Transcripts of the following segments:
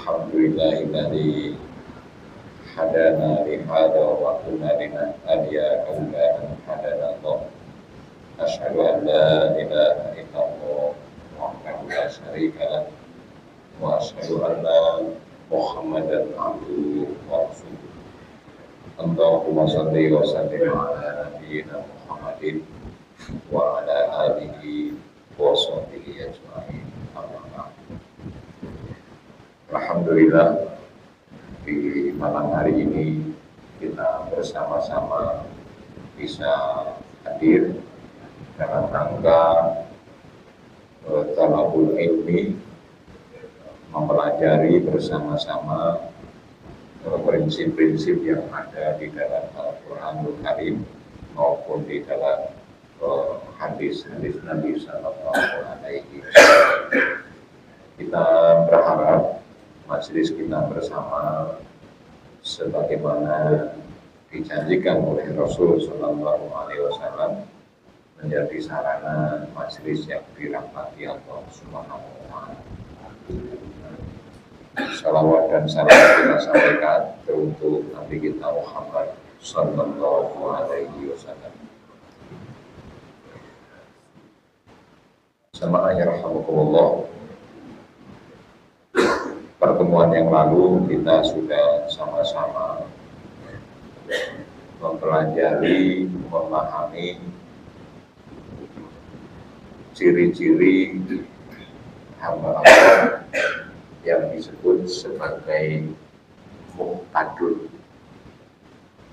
Alhamdulillahilladzi hadana li hadza wa kunna linahtadiya laula an hadana Allah. Asyhadu an la ilaha illallah wahdahu la syarika lah wa asyhadu anna Muhammadan abduhu wa rasuluh. Allahumma shalli wa sallim ala nabiyyina Muhammadin wa ala alihi wa sahbihi ajma'in. Alhamdulillah, di malam hari ini kita bersama-sama bisa hadir dalam rangka talabul ilmi, mempelajari bersama-sama prinsip-prinsip yang ada di dalam Al-Quranul Karim maupun di dalam hadis-hadis Nabi Sallallahu Alaihi Wasallam. Kita berharap majelis kita bersama sebagaimana dijanjikan oleh Rasul Sallallahu Alaihi Wasallam menjadi sarana majelis yang dirahmati Allah Subhanahu Wa Taala. Salawat dan salam kita sampaikan untuk Nabi kita Muhammad Sallallahu Alaihi Wasallam. Sama'anya rahimakumullah. Pertemuan yang lalu kita sudah sama-sama mempelajari, memahami ciri-ciri hamba Allah yang disebut sebagai muqtadun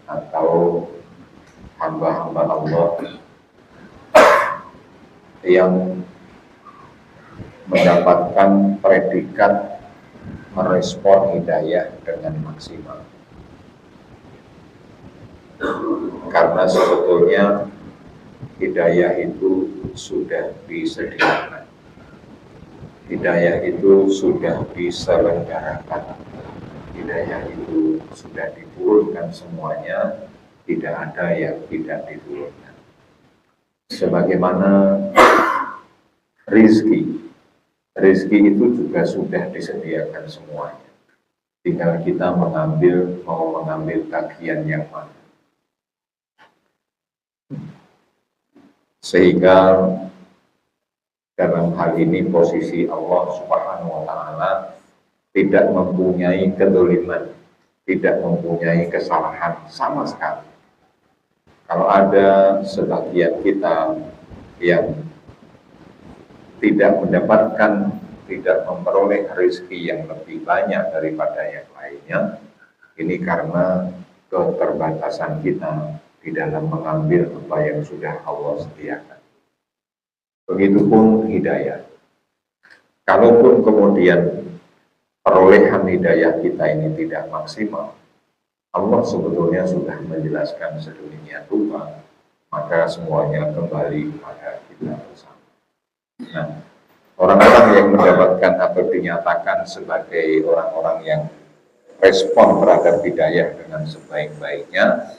atau hamba-hamba Allah yang mendapatkan predikat merespon hidayah dengan maksimal. Karena sebetulnya hidayah itu sudah disediakan, hidayah itu sudah diselenggarakan, hidayah itu sudah diturunkan semuanya, tidak ada yang tidak diturunkan. Sebagaimana rizki itu juga sudah disediakan semuanya. Tinggal kita mau mengambil bagian yang mana. Sehingga dalam hal ini posisi Allah Subhanahu Wa Taala tidak mempunyai kedoliman, tidak mempunyai kesalahan sama sekali. Kalau ada sebagian kita yang tidak mendapatkan, tidak memperoleh rezeki yang lebih banyak daripada yang lainnya, ini karena keterbatasan kita di dalam mengambil apa yang sudah Allah sediakan. Begitupun hidayah. Kalaupun kemudian perolehan hidayah kita ini tidak maksimal, Allah sebetulnya sudah menjelaskan sedemikian rupa, maka semuanya kembali pada kita bersama. Nah, orang-orang yang mendapatkan atau dinyatakan sebagai orang-orang yang respon terhadap hidayah dengan sebaik-baiknya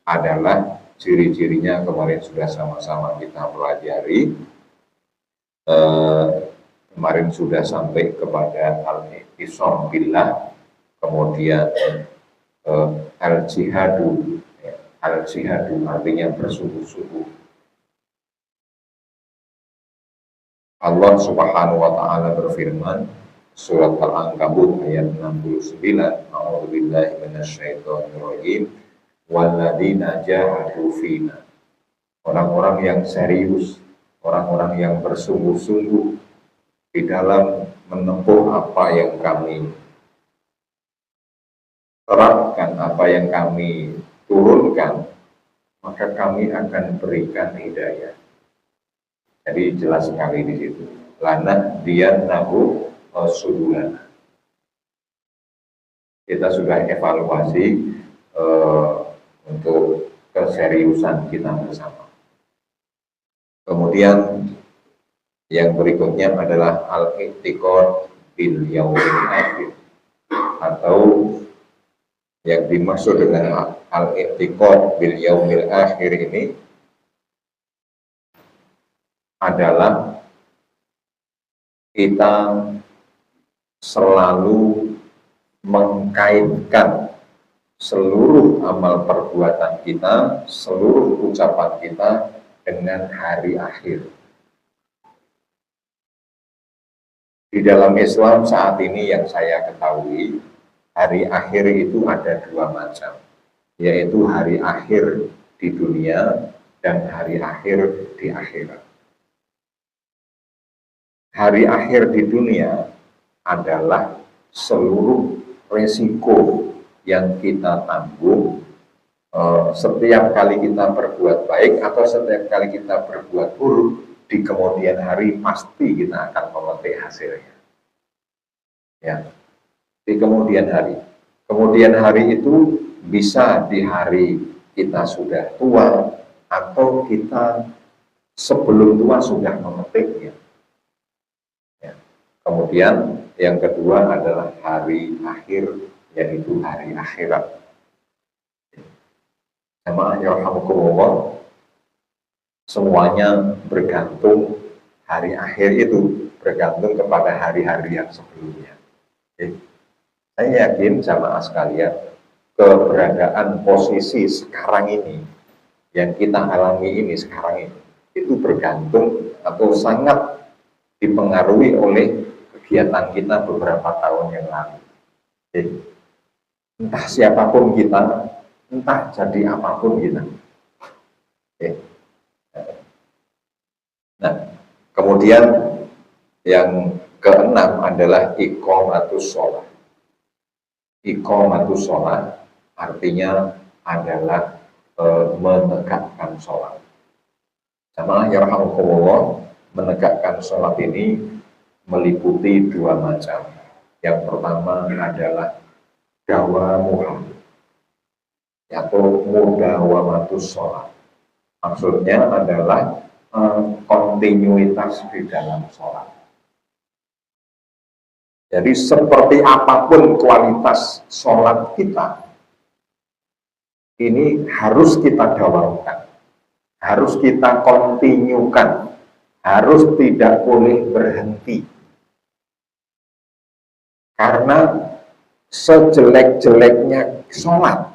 adalah ciri-cirinya kemarin sudah sama-sama kita pelajari. Kemarin sudah sampai kepada al-i'tisam billah, kemudian al-jihadu, al-jihadu artinya bersungguh-sungguh. Allah Subhanahu Wa Taala berfirman surat Al-Ankabut ayat 69, A'udzubillahi minasyaitonirrajim, walladzina jahadu fina. Orang-orang yang serius, orang-orang yang bersungguh-sungguh di dalam menempuh apa yang kami terapkan, apa yang kami turunkan, maka kami akan berikan hidayah. Jadi jelas sekali di situ. Lana diyannahu sudulana. Kita sudah evaluasi untuk keseriusan kita bersama. Kemudian yang berikutnya adalah al-i'tiqad bil yaumil akhir, atau yang dimaksud dengan al-i'tiqad bil yaumil akhir ini adalah kita selalu mengkaitkan seluruh amal perbuatan kita, seluruh ucapan kita dengan hari akhir. Di dalam Islam saat ini yang saya ketahui, hari akhir itu ada dua macam, yaitu hari akhir di dunia dan hari akhir di akhirat. Hari akhir di dunia adalah seluruh resiko yang kita tanggung setiap kali kita berbuat baik atau setiap kali kita berbuat buruk, di kemudian hari pasti kita akan memetik hasilnya. Ya, di kemudian hari. Kemudian hari itu bisa di hari kita sudah tua atau kita sebelum tua sudah memetiknya. Ya. Kemudian yang kedua adalah hari akhir, yaitu hari akhirat. Jamaah yarhamukumullah, semuanya bergantung, hari akhir itu bergantung kepada hari-hari yang sebelumnya. Saya yakin jamaah sekalian, keberadaan posisi sekarang ini yang kita alami ini sekarang ini itu bergantung atau sangat dipengaruhi oleh kegiatan kita beberapa tahun yang lalu. Jadi, entah siapapun kita, entah jadi apapun kita. Nah, kemudian yang keenam adalah iqamatus sholat. Iqamatus sholat artinya adalah menegakkan sholat. Jamaah yarhamukumullah, menegakkan sholat ini meliputi dua macam. Yang pertama adalah dawamuha, atau mudawamatus sholat. Maksudnya adalah kontinuitas di dalam sholat. Jadi seperti apapun kualitas sholat kita, ini harus kita dawamkan, harus kita kontinukan, harus tidak boleh berhenti. Karena sejelek-jeleknya sholat,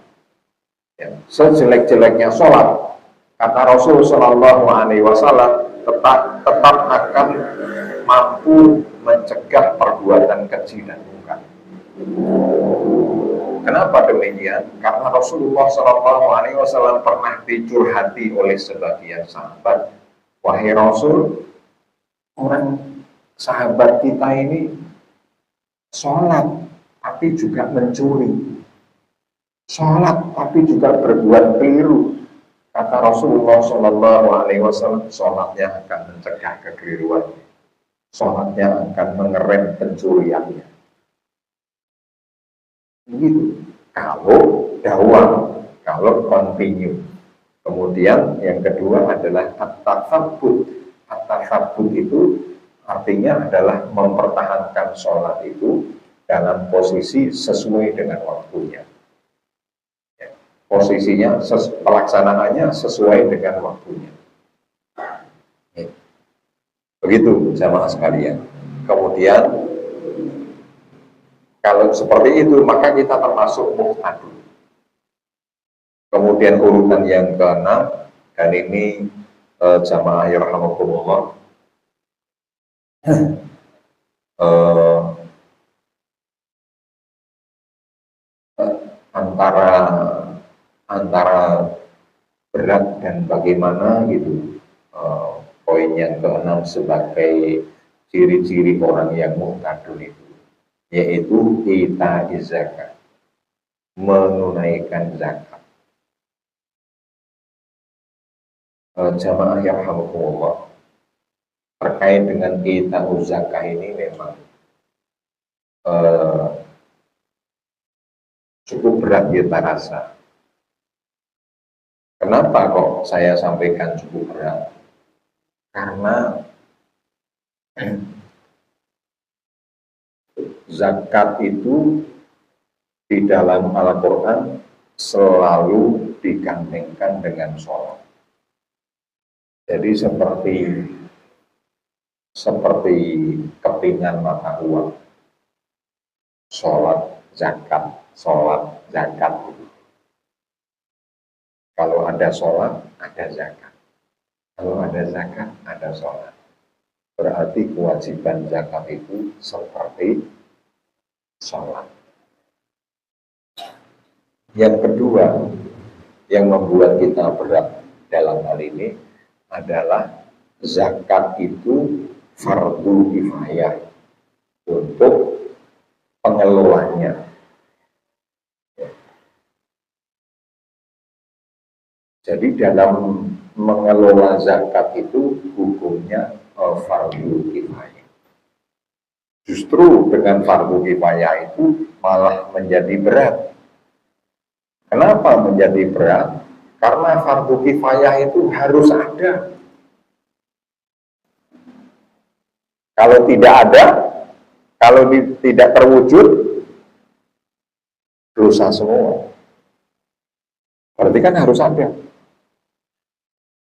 ya, sejelek-jeleknya sholat, kata Rasul Shallallahu Alaihi Wasallam, tetap akan mampu mencegah perbuatan keji dan munkar. Kenapa demikian? Karena Rasulullah Shallallahu Alaihi Wasallam pernah dicurhati oleh sebagian sahabat, wahai Rasul, orang sahabat kita ini sholat tapi juga mencuri, sholat tapi juga berbuat keliru. Kata Rasulullah Shallallahu Alaihi Wasallam, sholatnya akan mencegah kekeliruannya, sholatnya akan mengerem pencuriannya. Begitu. Kalau dawam, kalau continue. Kemudian yang kedua adalah at-tatsabbut. At-tatsabbut itu artinya adalah mempertahankan sholat itu dalam posisi sesuai dengan waktunya. Posisinya, pelaksanaannya sesuai dengan waktunya. Begitu jamaah sekalian. Kemudian kalau seperti itu maka kita termasuk muqtadun. Kemudian urutan yang keenam, dan ini jamaah yarhamukumullah, antara berat dan bagaimana gitu, poin yang keenam sebagai ciri-ciri orang yang muqtadun itu, yaitu ita zakat, menunaikan zakat. Jamaah yarhamukumullah, terkait dengan ita zakat ini memang cukup berat kita rasa. Kenapa kok saya sampaikan cukup berat? Karena zakat itu di dalam Al-Quran selalu digandengkan dengan sholat. Jadi seperti kepingan mata uang, sholat, zakat, sholat, zakat. Kalau ada sholat, ada zakat. Kalau ada zakat, ada sholat. Berarti kewajiban zakat itu seperti sholat. Yang kedua, yang membuat kita berat dalam hal ini adalah zakat itu fardu kifayah untuk pengelolanya. Jadi dalam mengelola zakat itu hukumnya fardu kifayah. Justru dengan fardu kifayah itu malah menjadi berat. Kenapa menjadi berat? Karena fardu kifayah itu harus ada. Kalau tidak ada, kalau tidak terwujud, dosa semua. Berarti kan harus ada.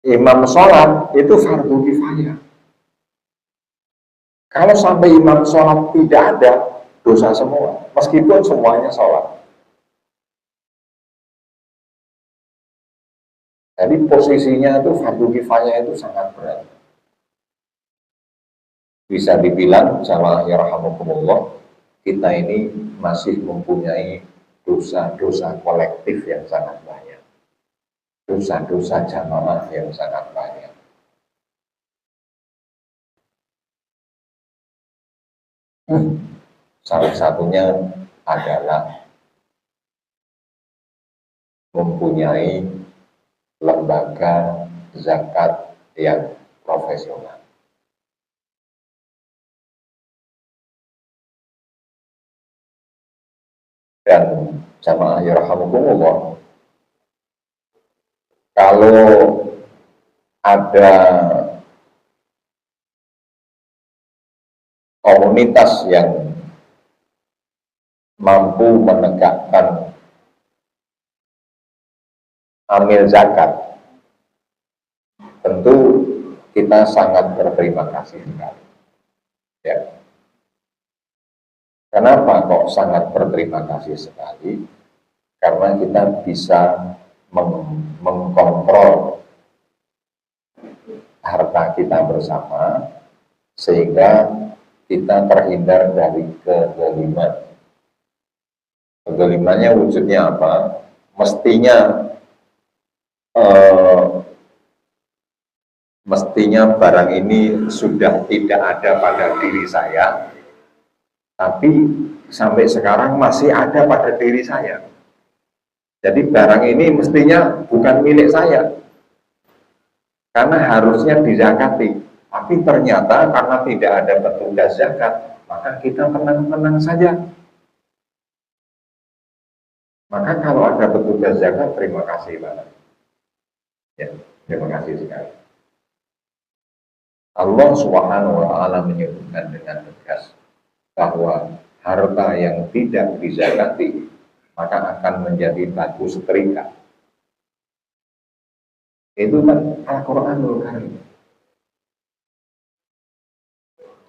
Imam sholat itu fardu kifayah. Kalau sampai imam sholat tidak ada, dosa semua. Meskipun semuanya sholat. Jadi posisinya itu fardu kifayah itu sangat berat. Bisa dibilang sama ya rahmatullah, kita ini masih mempunyai dosa-dosa kolektif yang sangat banyak. Dosa-dosa jamaah yang sangat banyak. Salah satunya adalah mempunyai lembaga zakat yang profesional. Dan jamaah ya rahmatullah, kalau ada komunitas yang mampu menegakkan amil zakat, tentu kita sangat berterima kasih sekali. Ya. Kenapa kok sangat berterima kasih sekali? Karena kita bisa mengkontrol harta kita bersama, sehingga kita terhindar dari kezaliman. Kezalimannya wujudnya apa? Mestinya barang ini sudah tidak ada pada diri saya, tapi sampai sekarang masih ada pada diri saya. Jadi barang ini mestinya bukan milik saya, karena harusnya dizakati. Tapi ternyata karena tidak ada petugas zakat, maka kita tenang-tenang saja. Maka kalau ada petugas zakat, terima kasih banget. Ya, terima kasih sekali. Allah Subhanahu wa Ta'ala menyebutkan dengan tegas bahwa harta yang tidak dizakati maka akan menjadi batu setrika. Itu kan Al-Quranul Karim.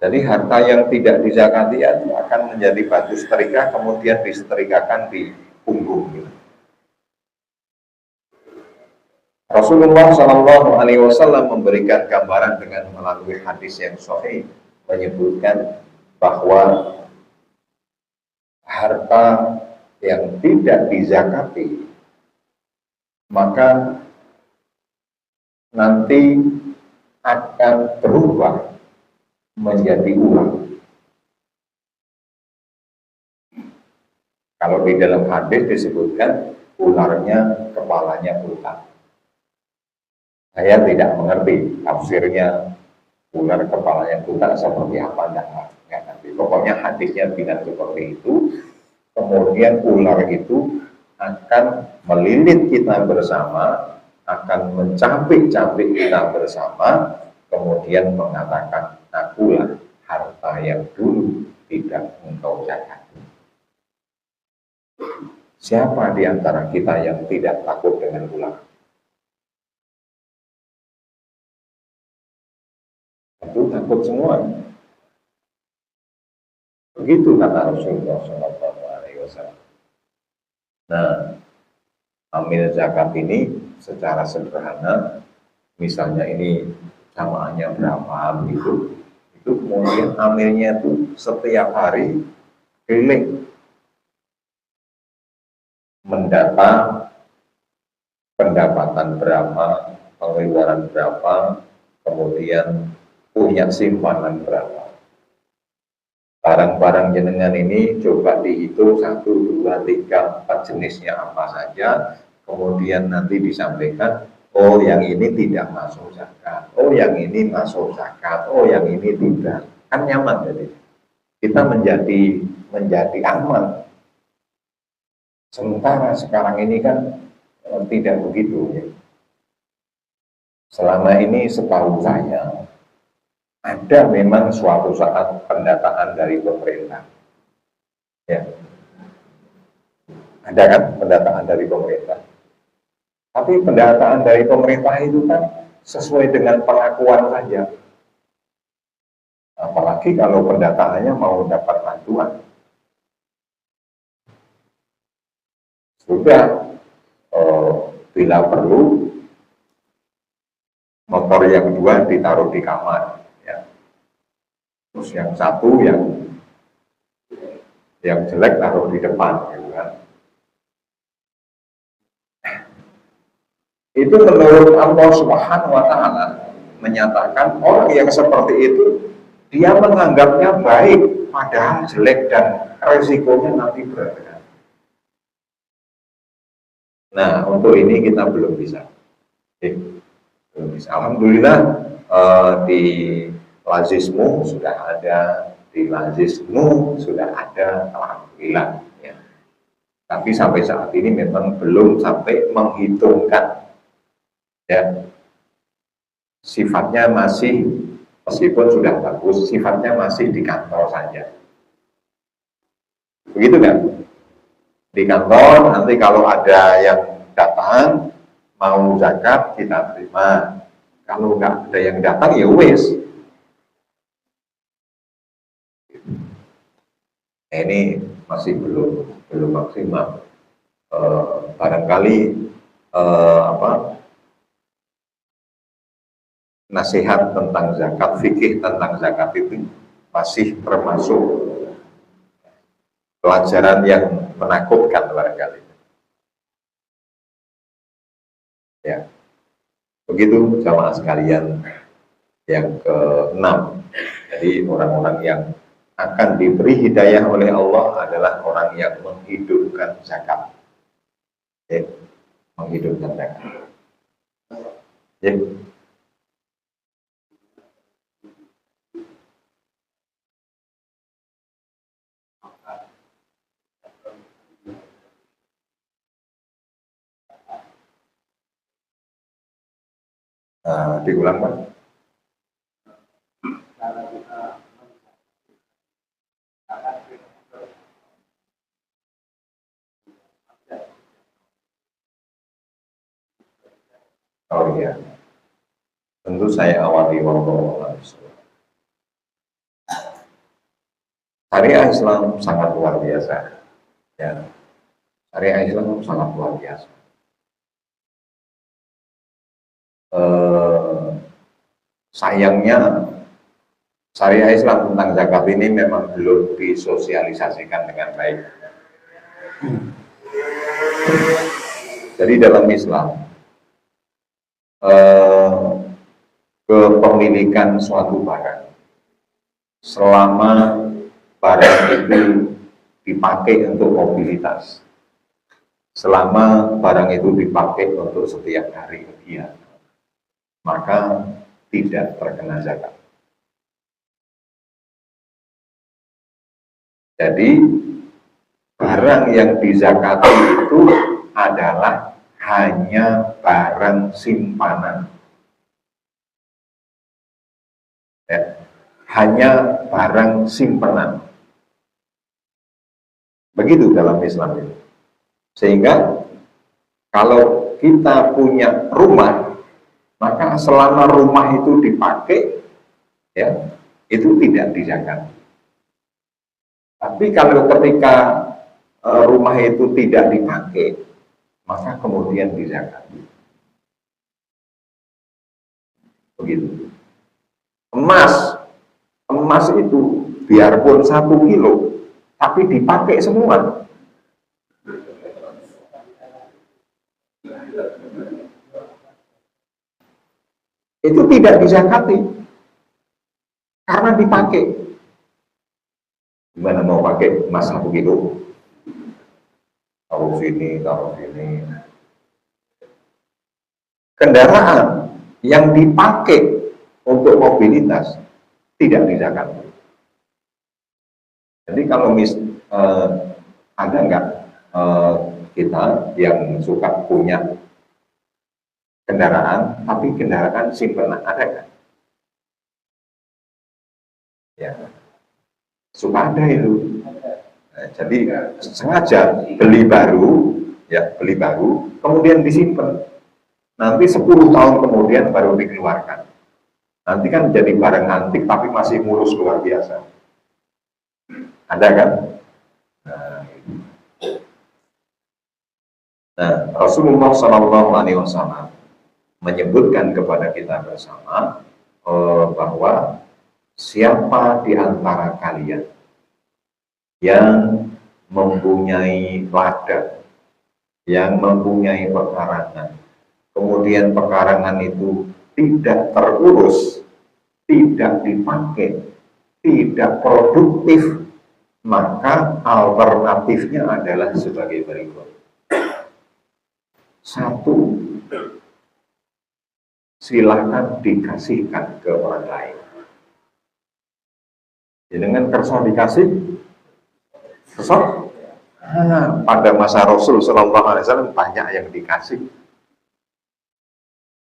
Jadi harta yang tidak dizakati itu akan menjadi batu setrika, kemudian disetrikakan di punggung. Rasulullah Shallallahu Alaihi Wasallam memberikan gambaran dengan melalui hadis yang sahih, menyebutkan bahwa harta yang tidak dizakati maka nanti akan berubah menjadi uang. Kalau di dalam hadis disebutkan ularnya kepalanya buta. Saya tidak mengerti tafsirnya ular kepalanya buta seperti apa, enggak ngerti. Pokoknya hadisnya bilang seperti itu. Kemudian ular itu akan melilit kita bersama, akan mencapik-capik kita bersama, kemudian mengatakan, akulah harta yang dulu tidak engkau jaga. Siapa di antara kita yang tidak takut dengan ular? Tentu takut semua. Begitu kata Rasulullah SAW. Nah, amil zakat ini secara sederhana, misalnya ini jamaahnya berapa gitu, itu kemudian amilnya itu setiap hari keliling mendata pendapatan berapa, pengeluaran berapa, kemudian punya simpanan berapa. Barang-barang jenengan ini coba dihitung 1, 2, 3, 4 jenisnya apa saja, kemudian nanti disampaikan, oh yang ini tidak masuk zakat, oh yang ini masuk zakat, oh yang ini tidak. Kan nyaman jadi. Kita menjadi aman. Sementara sekarang ini kan tidak begitu ya. Selama ini setahu saya ada memang suatu saat pendataan dari pemerintah. Ya. Ada kan pendataan dari pemerintah. Tapi pendataan dari pemerintah itu kan sesuai dengan pengakuan saja. Apalagi kalau pendataannya mau dapat bantuan. Sudah bila perlu motor yang 2 ditaruh di kamar. Terus yang 1 yang jelek taruh di depan, gitu kan. Itu menurut Allah Subhanahu wa Ta'ala menyatakan orang yang seperti itu dia menganggapnya baik, padahal jelek dan resikonya nanti berat. Nah, untuk ini kita belum bisa. Belum bisa. Alhamdulillah di lazismu sudah ada, di lazismu sudah ada, alhamdulillah ya. Tapi sampai saat ini memang belum sampai menghitungkan ya. Sifatnya masih, meskipun sudah bagus, sifatnya masih di kantor saja. Begitu kan? Di kantor nanti kalau ada yang datang mau zakat kita terima. Kalau nggak ada yang datang ya wes. Ini masih belum maksimal. Barangkali nasihat tentang zakat, fikih tentang zakat itu masih termasuk pelajaran yang menakutkan barangkali. Ya, begitu jamaah sekalian yang ke-6. Jadi orang-orang yang akan diberi hidayah oleh Allah adalah orang yang menghidupkan zakat. Ya, menghidupkan zakat. Ya. Diulang Pak. Oh iya, tentu saya awali wallahu. Syariah Islam sangat luar biasa. Ya, syariah Islam sangat luar biasa. Sayangnya syariah Islam tentang zakat ini memang belum disosialisasikan dengan baik. Jadi dalam Islam kepemilikan suatu barang selama barang itu dipakai untuk mobilitas, selama barang itu dipakai untuk setiap hari kegiatan, maka tidak terkena zakat. Jadi barang yang dizakati itu adalah hanya barang simpanan. Ya, hanya barang simpanan. Begitu dalam Islam ini. Sehingga kalau kita punya rumah, maka selama rumah itu dipakai, ya, itu tidak dizakat. Tapi kalau ketika rumah itu tidak dipakai, maka kemudian dizakati. Begitu. Emas itu biarpun 1 kilo, tapi dipakai semua. Itu tidak dizakati karena dipakai. Gimana mau pakai emas 1 kilo? Taruh sini, taruh sini. Kendaraan yang dipakai untuk mobilitas tidak dizakati. Jadi kalau ada nggak kita yang suka punya kendaraan, tapi kendaraan simpenan, ada nggak? Ya, suka ada itu. Nah, jadi sengaja beli baru, ya beli baru, kemudian disimpan. Nanti 10 tahun kemudian baru dikeluarkan. Nanti kan jadi barang antik tapi masih mulus luar biasa. Ada kan? Nah, Rasulullah SAW menyebutkan kepada kita bersama bahwa siapa di antara kalian yang mempunyai ladang, yang mempunyai pekarangan, kemudian pekarangan itu tidak terurus, tidak dipakai, tidak produktif, maka alternatifnya adalah sebagai berikut. 1, silahkan dikasihkan ke orang lain. Dengan kersa dikasih, kersa. Pada masa Rasul Shallallahu Alaihi Wasallam banyak yang dikasih,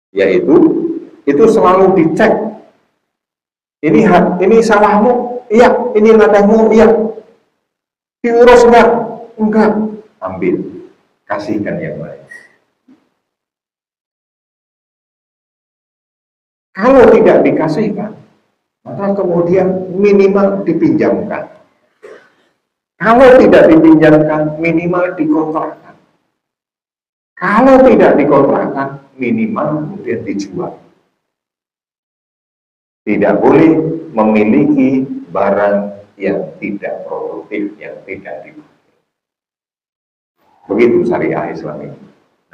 yaitu itu selalu dicek. Ini salahmu, iya. Ini ladangmu, iya. Diurus enggak? Enggak. Ambil, kasihkan yang lain. Kalau tidak dikasihkan, maka kemudian minimal dipinjamkan. Kalau tidak dipinjamkan, minimal dikontrakkan. Kalau tidak dikontrakkan, minimal kemudian dijual. Tidak boleh memiliki barang yang tidak produktif, yang tidak dipakai. Begitu syariah Islam ini.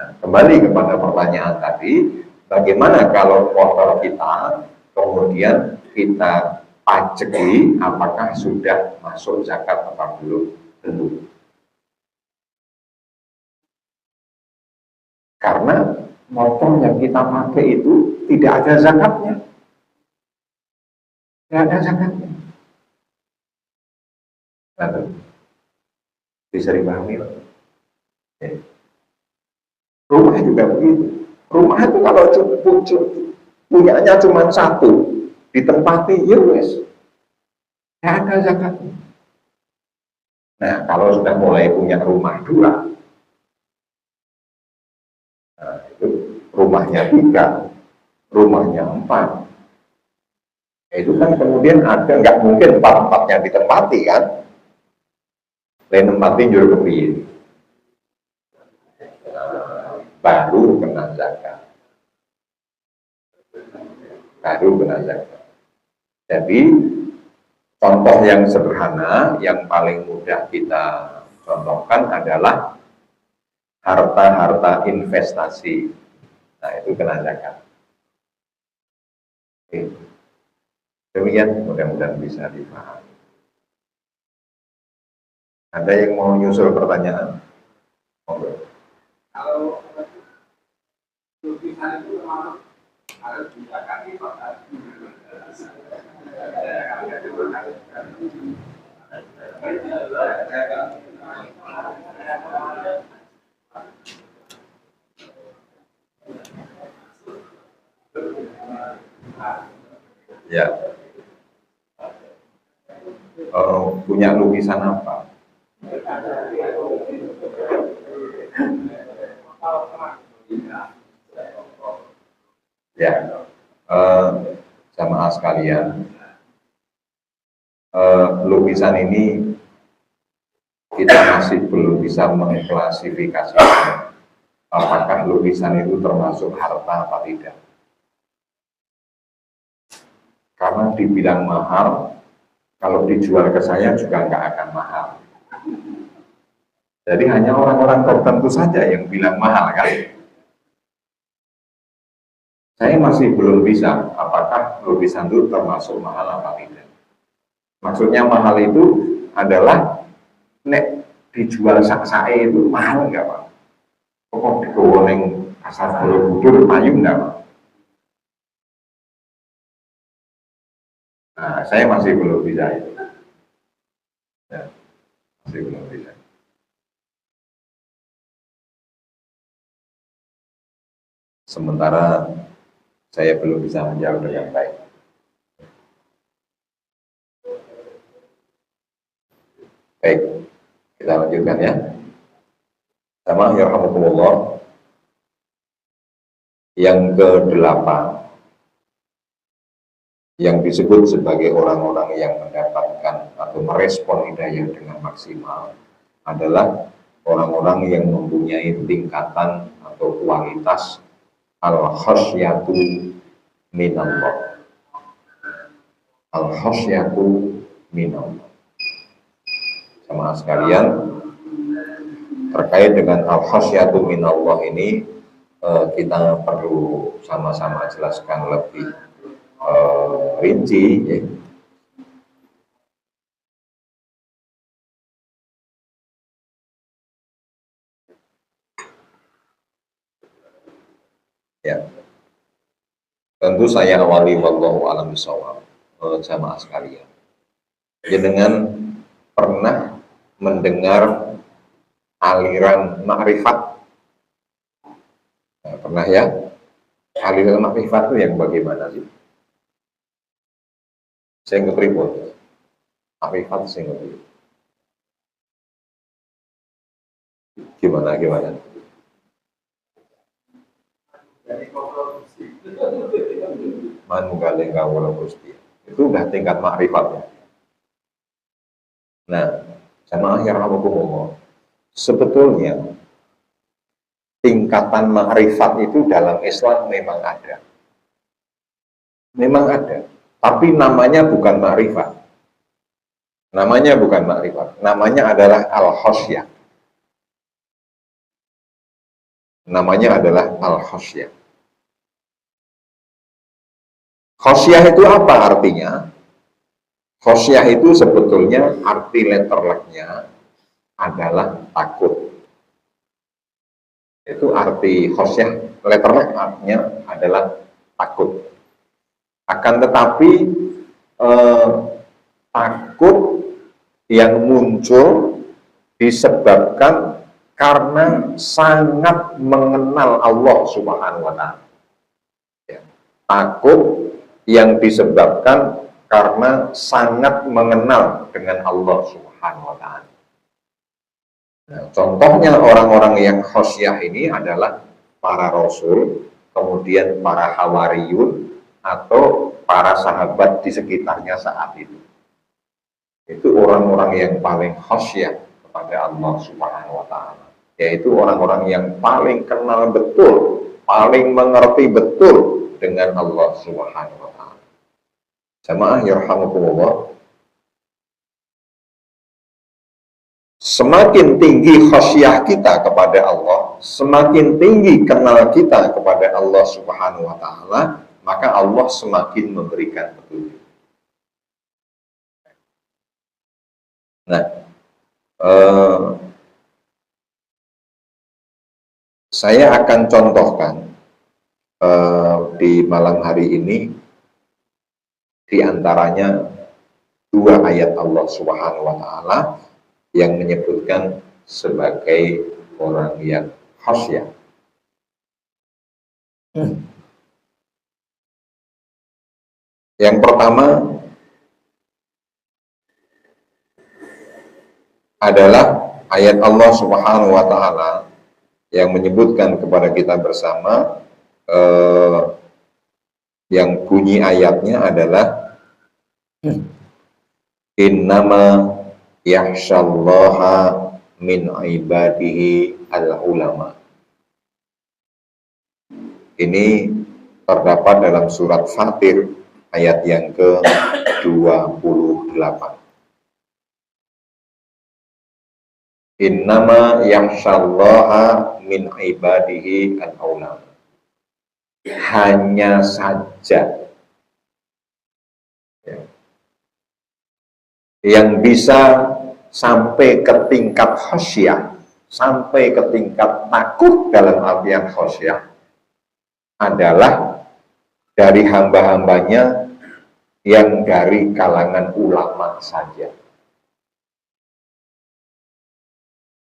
Nah, kembali kepada pertanyaan tadi, bagaimana kalau motor kita kemudian kita pajaki, apakah sudah masuk zakat atau belum? Belum. Karena motor yang kita pakai itu tidak ada zakatnya. Tidak ada zakatnya. Lalu, bisa dipahami? Ya. Rumah juga begitu. Rumah itu kalau punyanya cuma 1, ditempati, ya wes, tidak ada zakatnya. Nah, kalau sudah mulai punya rumah 2, nah, itu rumahnya 3, rumahnya 4, itu kan kemudian ada, nggak mungkin 4-4-nya ditempati kan, lain nempatin juru kepiye, baru kena zakat. Baru kena zakat. Jadi contoh yang sederhana, yang paling mudah kita contohkan adalah harta-harta investasi. Nah, itu kena zakat. Oke. Demikian, mudah-mudahan bisa dipahami. Ada yang mau nyusul pertanyaan? Kalau lukisan itu harus dizakati, ya. Punya lukisan apa? Ya, jamaah sekalian, lukisan ini kita masih belum bisa mengklasifikasikan apakah lukisan itu termasuk harta apa tidak. Karena dibilang mahal, kalau dijual ke saya juga nggak akan mahal. Jadi hanya orang-orang tertentu saja yang bilang mahal kan. Saya masih belum bisa apakah lukisan itu termasuk mahal apa tidak. Maksudnya mahal itu adalah nek dijual sak-sae itu mahal nggak Pak? Kok digowo ning pasar Borobudur payu nggak Pak? Nah, saya masih belum bisa itu. Ya, masih belum bisa. Sementara saya belum bisa menjawab dengan baik. Baik, kita lanjutkan ya. Sama yarhamukumullah. Yang ke-8 yang disebut sebagai orang-orang yang mendapatkan atau merespon hidayah dengan maksimal adalah orang-orang yang mempunyai tingkatan atau kualitas al-khasyatu minallah. Al-khasyatu minallah. Sama sekalian, terkait dengan al-khasyatu minallah ini kita perlu sama-sama jelaskan lebih rinci ya. Ya. Tentu saya awali wallahu a'lam bishawab jamaah sekalian. Jenengan pernah mendengar aliran makrifat? Nah, pernah ya? Aliran makrifat itu yang bagaimana sih? Saya ngetribut. Makrifat saya ngetribut. Gimana? Manu galeng kawula Gusti. Itu udah tingkat makrifatnya. Nah, jamaah yarhamukumullah. Sebetulnya tingkatan makrifat itu dalam Islam memang ada. Memang ada. Tapi namanya bukan makrifat. Namanya bukan makrifat. Namanya adalah al-khasyah. Namanya adalah al-khasyah. Khasyah itu apa artinya? Khasyah itu sebetulnya arti letterleknya adalah takut. Itu arti khasyah, letterlek artinya adalah takut. Akan tetapi takut yang muncul disebabkan karena sangat mengenal Allah Subhanahu wa Ta'ala. Ya. Takut yang disebabkan karena sangat mengenal dengan Allah Subhanahu wa Ta'ala. Nah, contohnya orang-orang yang khasyah ini adalah para rasul, kemudian para hawariyun, atau para sahabat di sekitarnya saat itu. Itu orang-orang yang paling khasyah kepada Allah Subhanahu wa Ta'ala, yaitu orang-orang yang paling kenal betul, paling mengerti betul dengan Allah Subhanahu wa Ta'ala. Jamaah yarhamukumullah. Semakin tinggi khasyah kita kepada Allah, semakin tinggi kenal kita kepada Allah Subhanahu wa Ta'ala, maka Allah semakin memberikan petunjuk. Nah, saya akan contohkan di malam hari ini di antaranya 2 ayat Allah Subhanahu wa Ta'ala yang menyebutkan sebagai orang yang khasyah. Yang pertama adalah ayat Allah Subhanahu wa Ta'ala yang menyebutkan kepada kita bersama, yang bunyi ayatnya adalah innama yakhsyallaha min ibadihi al-ulama. Ini terdapat dalam surat Fatir ayat yang ke-28. Innama yakhsyallaha min ibadihi al-ulama. Hanya saja yang bisa sampai ke tingkat khasyah, sampai ke tingkat takut dalam artian khasyah adalah dari hamba-hambanya yang dari kalangan ulama saja.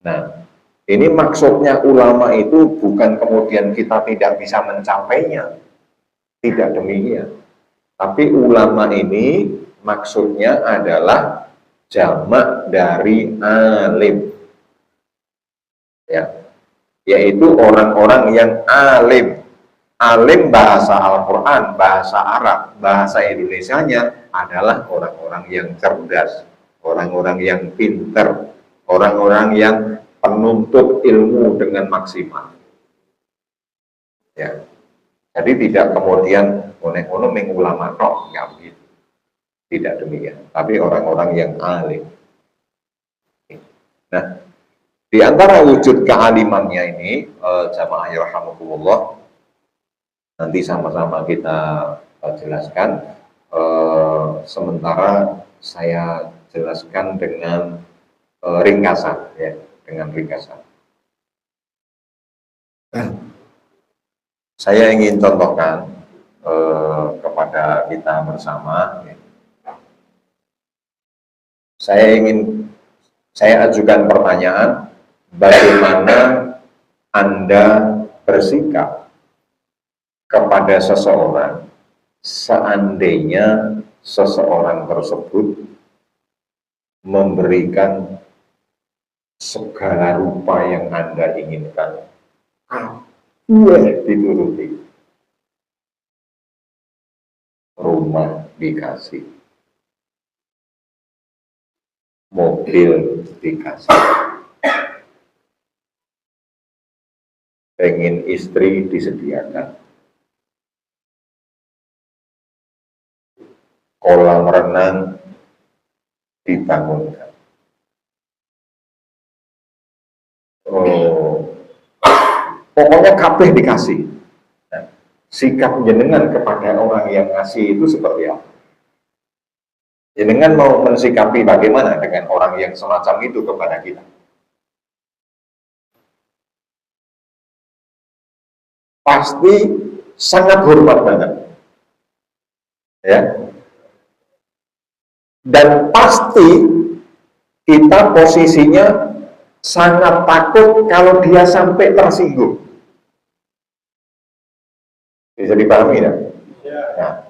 Nah, ini maksudnya ulama itu bukan kemudian kita tidak bisa mencapainya, tidak demikian. Tapi ulama ini maksudnya adalah jamak dari alim, ya, yaitu orang-orang yang alim. Alim bahasa Al-Quran, bahasa Arab, bahasa Indonesianya adalah orang-orang yang cerdas, orang-orang yang pinter, orang-orang yang penuntut ilmu dengan maksimal. Ya, jadi tidak kemudian ono mengulama tok, ya begitu. Tidak demikian, tapi orang-orang yang alim. Nah, di antara wujud kealimannya ini, jamaah rahimakumullah, nanti sama-sama kita jelaskan. Sementara saya jelaskan dengan ringkasan, ya, dengan ringkasan. Saya ingin contohkan kepada kita bersama. Ya. Saya ajukan pertanyaan, bagaimana Anda bersikap kepada seseorang seandainya seseorang tersebut memberikan segala rupa yang Anda inginkan, dituruti. Rumah dikasih, mobil dikasih, pengen istri disediakan, kolam renang dibangunkan. Pokoknya kabeh dikasih. Nah, sikap jenengan kepada orang yang ngasih itu seperti apa? Jenengan mau mensikapi bagaimana dengan orang yang semacam itu kepada kita? Pasti sangat hormat banget. Ya. Dan pasti kita posisinya sangat takut kalau dia sampai tersinggung. Bisa dipahami ya? Nah,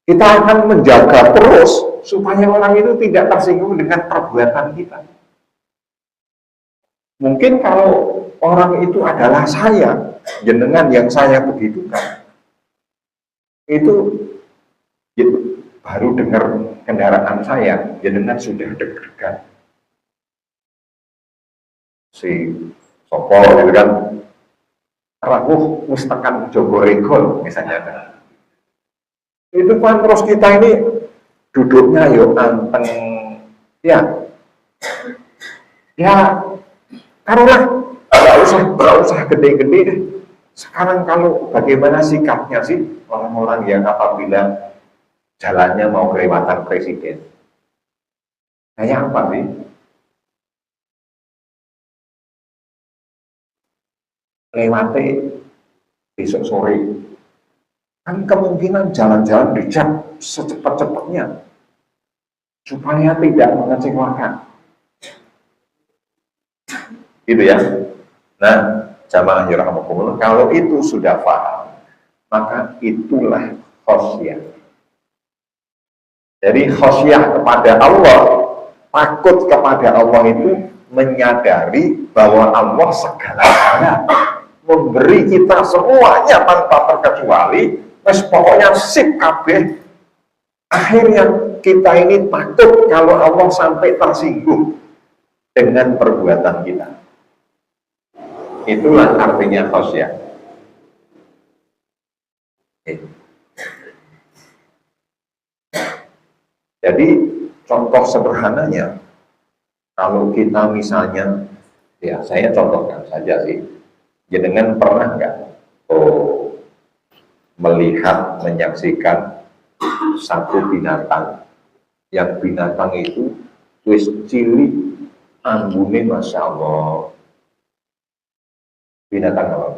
kita akan menjaga terus supaya orang itu tidak tersinggung dengan perbuatan kita. Mungkin kalau orang itu adalah saya, jenengan yang saya begitukan, itu baru dengar kendaraan saya, jenengan sudah deg-degan. Si Sopo gitu kan, wis tekan Jogoregol misalnya. Itu kan terus kita ini duduknya yuk anteng, ya taruhlah nggak usah gede-gede deh. Sekarang kalau bagaimana sikapnya sih orang-orang yang apabila jalannya mau kelewatan presiden, kayak apa sih? Lewati besok sore, kan kemungkinan jalan-jalan dicap secepat-cepatnya supaya tidak mengecewakan, gitu ya. Nah, jamaah rahimakumullah, kalau itu sudah paham, maka itulah khosyah. Jadi khosyah kepada Allah, takut kepada Allah itu menyadari bahwa Allah segala-galanya memberi kita semuanya tanpa terkecuali, pokoknya sip kabeh. Akhirnya kita ini takut kalau Allah sampai tersinggung. dengan perbuatan kita. Itulah artinya khosyah. Jadi contoh sederhananya, kalau kita misalnya, ya saya contohkan saja sih, jenengan pernah nggak melihat, menyaksikan satu binatang, yang binatang itu wis cilik, ambune masya Allah. Binatang apa?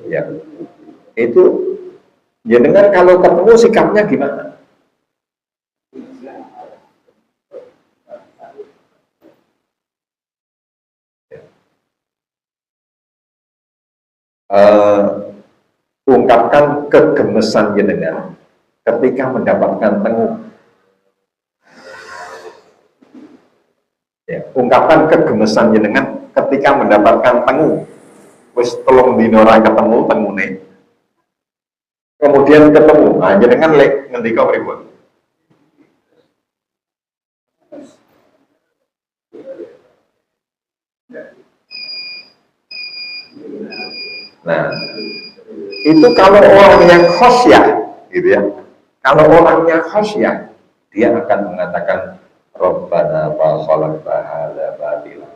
Ya, itu jenengan kalau ketemu sikapnya gimana? Ungkapkan kegemesan jenengan ketika mendapatkan tengu. Ya, ungkapkan kegemesan jenengan ketika mendapatkan tengu. Wis tolong dinora ketemu tengune. Kemudian ketemu, nah jenengan lek ngendika pripun? Nah, itu kalau orang yang khosyah, gitu ya. Kalau orangnya khosyah, dia akan mengatakan Rabbana ma khalaqta hadza batila.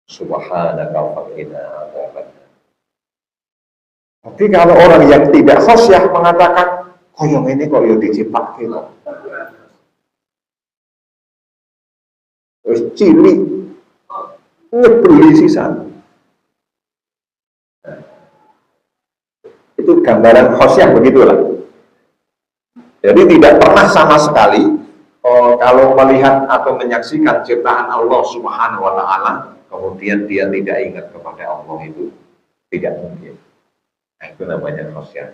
Subhanaka faqina adzabannar. Tapi kalau orang yang tidak khosyah mengatakan, koyong ini kok yo diciptakke kok. Wis cilik nyebeli sisan. Itu gambaran khosyah begitulah. Jadi tidak pernah sama sekali kalau melihat atau menyaksikan ciptaan Allah Subhanahu wa taala kemudian dia tidak ingat kepada Allah, itu tidak mungkin. Nah, itu namanya khosyah.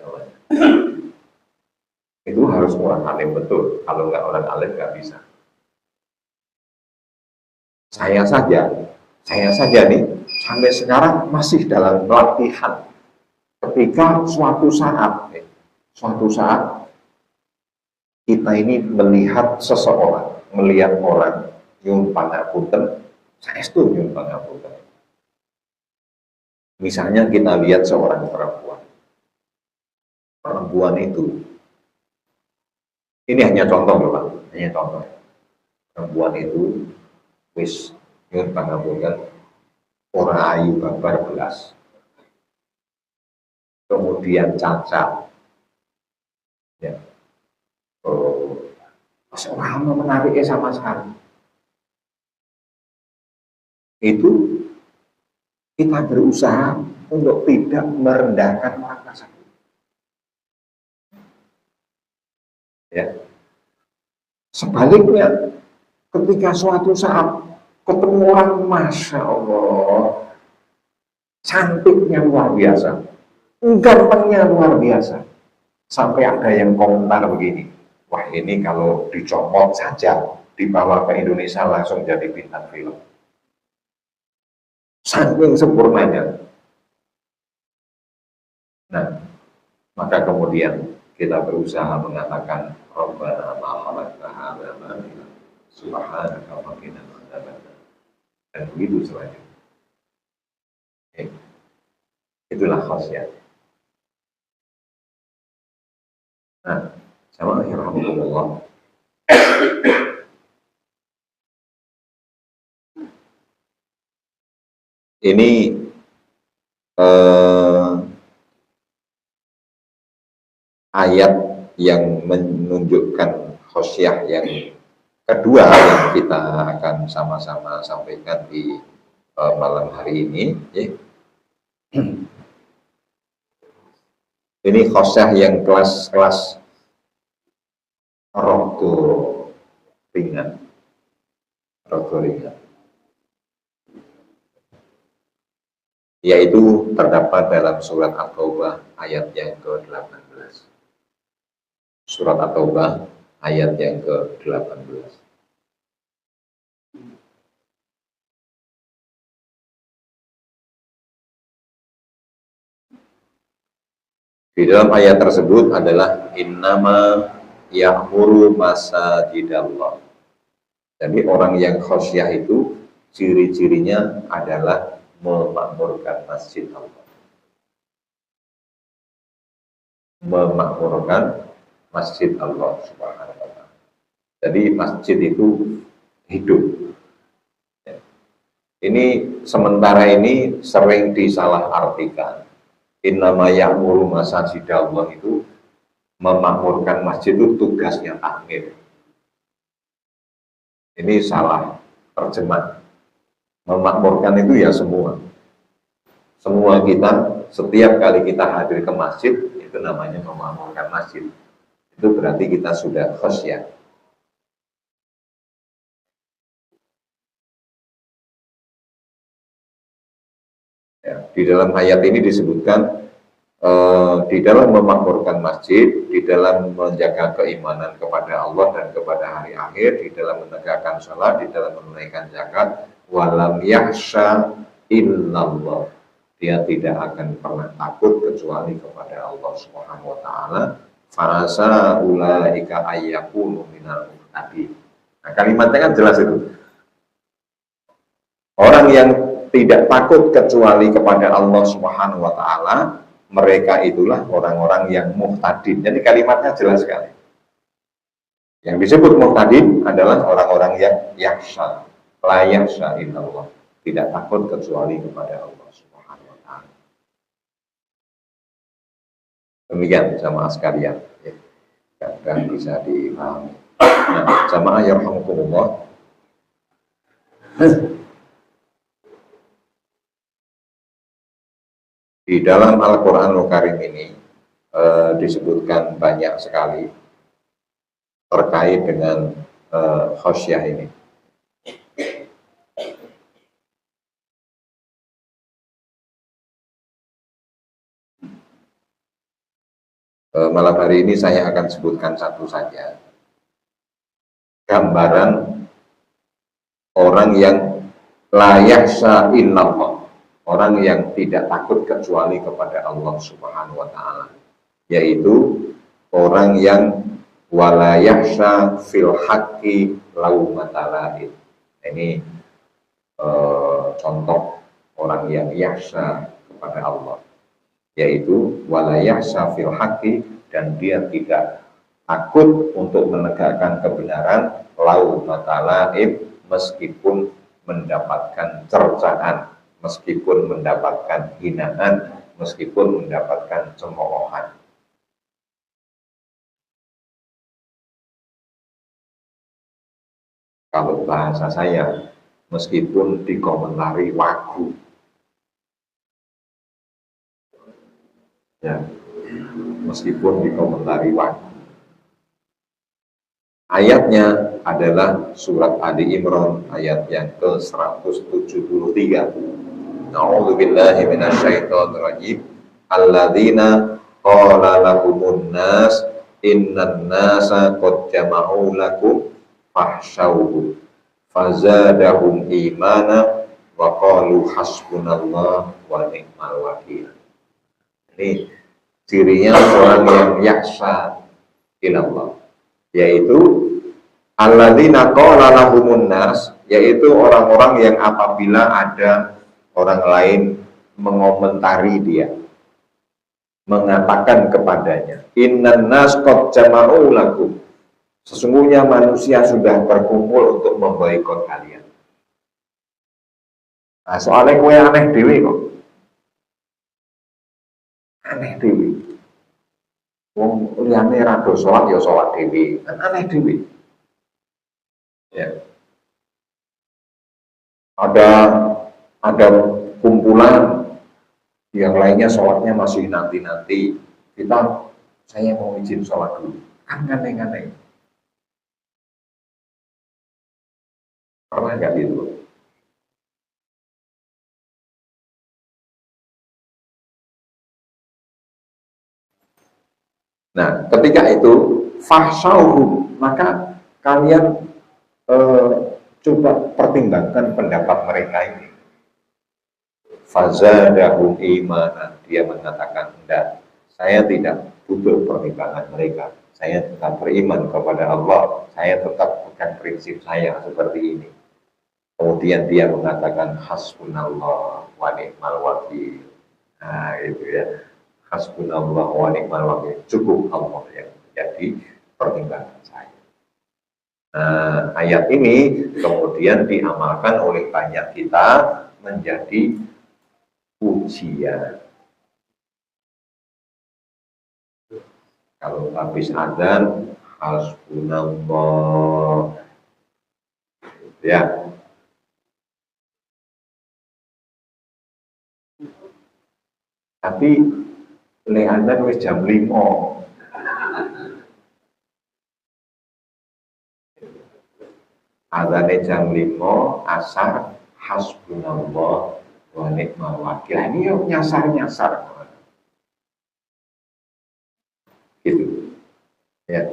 Itu harus orang alim betul. Kalau nggak orang alim nggak bisa. Saya saja nih sampai sekarang masih dalam pelatihan. Ketika suatu saat kita ini melihat seseorang, melihat orang nyuwun pangapunten, saestu nyuwun pangapunten. Misalnya kita lihat seorang perempuan itu, ini hanya contoh loh Pak, hanya contoh. Perempuan itu wis nyuwun pangapunten, ora ayu babar belas. Kemudian cacat, ya, orang menariknya sama sekali. Itu kita berusaha untuk tidak merendahkan orang tersebut. Ya. Sebaliknya, ketika suatu saat ketemu orang, masya Allah, cantiknya luar biasa, gantengnya luar biasa. Sampai ada yang komentar begini, wah ini kalau dicomot saja, dibawa ke Indonesia langsung jadi bintang film. Saking sempurnanya. Nah, maka kemudian kita berusaha mengatakan Rabbana ma khalaqta hadza batila subhanaka faqina adzabannar. Dan begitu selanjutnya. Itulah khosyah. Nah, sama rahmatullah. Ini ayat yang menunjukkan khosyah yang kedua yang kita akan sama-sama sampaikan di malam hari ini. Ini khosyah yang kelas-kelas rodo ringan. Yaitu terdapat dalam surat At-Taubah ayat yang ke-18. Surat At-Taubah ayat yang ke-18. Di dalam ayat tersebut adalah innama ya'muru masajidallah. Jadi orang yang khosyah itu ciri-cirinya adalah memakmurkan masjid Allah. Memakmurkan masjid Allah Subhanahu wa ta'ala. Jadi masjid itu hidup. Ini sementara ini sering disalahartikan. Innama ya'muru masajidallah itu memakmurkan masjid itu tugasnya takmir. Ini salah terjemah. Memakmurkan itu ya semua. Semua kita, setiap kali kita hadir ke masjid, itu namanya memakmurkan masjid. Itu berarti kita sudah khosyah. Ya, di dalam ayat ini disebutkan di dalam memakmurkan masjid, di dalam menjaga keimanan kepada Allah dan kepada hari akhir, di dalam menegakkan salat, di dalam menunaikan zakat, walam yakhsha illallah. Dia tidak akan pernah takut kecuali kepada Allah Subhanahu wa taala. Farasa ulaika ayyakunu minal muhtadin. Nah, kalimatnya kan jelas itu. Orang yang tidak takut kecuali kepada Allah Subhanahu wa taala, mereka itulah orang-orang yang muhtadin. Jadi kalimatnya jelas sekali. Yang disebut muhtadin adalah orang-orang yang yakhsha, la yakhsha illallah, tidak takut kecuali kepada Allah Subhanahu wa taala. Demikian jamaah sekalian, dan bisa dipahami. Nah, jamaah yarhamukumullah. Di dalam Al-Quranul Karim ini disebutkan banyak sekali terkait dengan khosyah ini. Malam hari ini saya akan sebutkan satu saja. Gambaran orang yang la yakhsha illallah. Orang yang tidak takut kecuali kepada Allah Subhanahu wa taala, yaitu orang yang wala yakhsha fil haqqi laumata laim. Ini contoh orang yang yakhsha kepada Allah, yaitu wala yakhsha fil haqqi, dan dia tidak takut untuk menegakkan kebenaran laumata laim, meskipun mendapatkan cercaan, meskipun mendapatkan hinaan, meskipun mendapatkan cemoohan. Kalau bahasa saya, meskipun dikomentari wagu. Ya, meskipun dikomentari wagu. Ayatnya adalah surat Ali Imran ayat yang ke-173. A'udzu billahi minasyaitonir rajim. Alladzina qala lahumun nas innan nasa qad jama'u lakum fahsyauhum fazadahum imana wa qalu hasbunallah wa ni'mal wakil. Ini cirinya orang yang yakhsha ilallah, yaitu alladzina qala lahumun nas, yaitu orang-orang yang apabila ada orang lain mengomentari dia, mengatakan kepadanya, innan nas qad jama'u lakum, sesungguhnya manusia sudah berkumpul untuk memboikot kalian. Nah, soalnya kowe aneh dewe kok. Aneh dewe. Wong liyane ra do salat ya salat dewe, kan aneh dewe. Ya. Ada kumpulan yang lainnya sholatnya masih nanti-nanti, saya mau izin sholat dulu, kan aneh-aneh. Pernah nggak gitu? Nah, ketika itu fahsyauhum, maka kalian coba pertimbangkan pendapat mereka ini. Fazadahum imanan, dia mengatakan enggak, Saya tidak butuh pertimbangan mereka. Saya tetap beriman kepada Allah. Saya tetap pegang prinsip saya seperti ini. Kemudian dia mengatakan hasbunallah wa ni'mal wakil. Nah, itu ya. Hasbunallah wa ni'mal wakil. Cukup Allah yang menjadi pertimbangan saya. Nah, ayat ini kemudian diamalkan oleh banyak kita menjadi ujian. Kalau habis adzan, hasbunallah, ya. Tapi le adzan wis jam 5. Adzane jam 5 asar, hasbunallah wa ni'mal wakil. Ini yuk nyasar-nyasar. Gitu. Ya.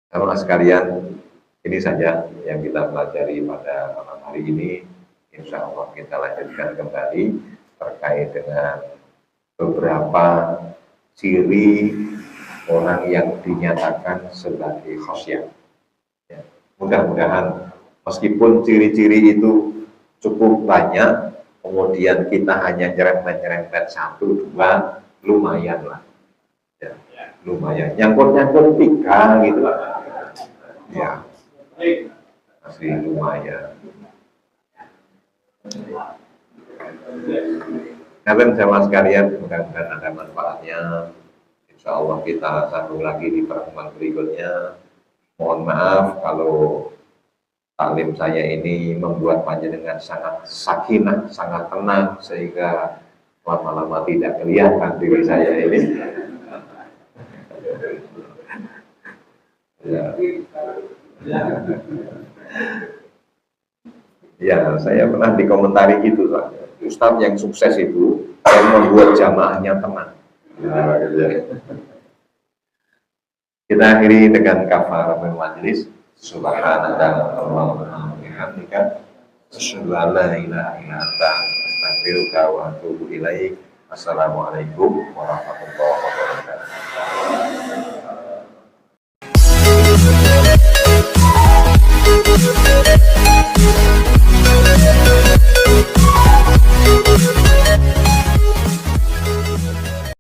Teman sekalian, ini saja yang kita pelajari pada malam hari ini. Insya Allah kita lanjutkan kembali terkait dengan beberapa ciri orang yang dinyatakan sebagai khosyah. Ya. Mudah-mudahan meskipun ciri-ciri itu cukup banyak, kemudian kita hanya nyerempet-nyerempet 1, 2, lumayan lah. Ya, lumayan. Nyangkut-nyangkut 3 gitu lah. Ya, masih lumayan. Kalian sama sekalian, mudah-mudahan ada manfaatnya. Insya Allah kita sambung lagi di pertemuan berikutnya. Mohon maaf kalau taklim saya ini membuat panjenengan sangat sakinah, sangat tenang, sehingga lama-lama tidak kelihatan diri saya ini. Ya, saya pernah dikomentari gitu, Ustadz yang sukses itu yang membuat jamaahnya tenang. Kita akhiri dengan kafaratul majlis. Subhanallahumma wa bihamdika, asyhadu an la ilaha illa anta, astaghfiruka wa atubu ilaik. Assalamualaikum warahmatullahi wabarakatuh.